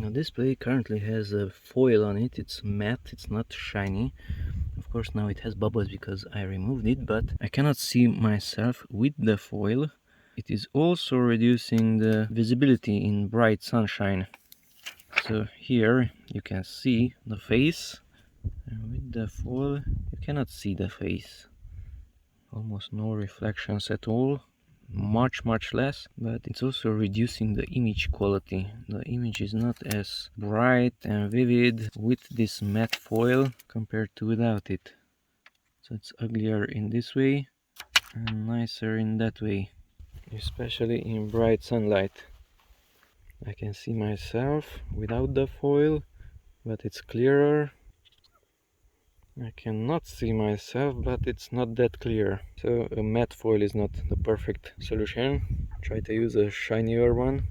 Now this display currently has a foil on it. It's matte, it's not shiny. Of course now it has bubbles because I removed it, but I cannot see myself with the foil. It is also reducing the visibility in bright sunshine. So here you can see the face, and with the foil you cannot see the face. Almost no reflections at all, much less, but it's also reducing the image quality. The image is not as bright and vivid with this matte foil compared to without it. So it's uglier in this way and nicer in that way, especially in bright sunlight. I can see myself without the foil, but it's clearer. I cannot see myself, but it's not that clear. So a matte foil is not the perfect solution. Try to use a shinier one.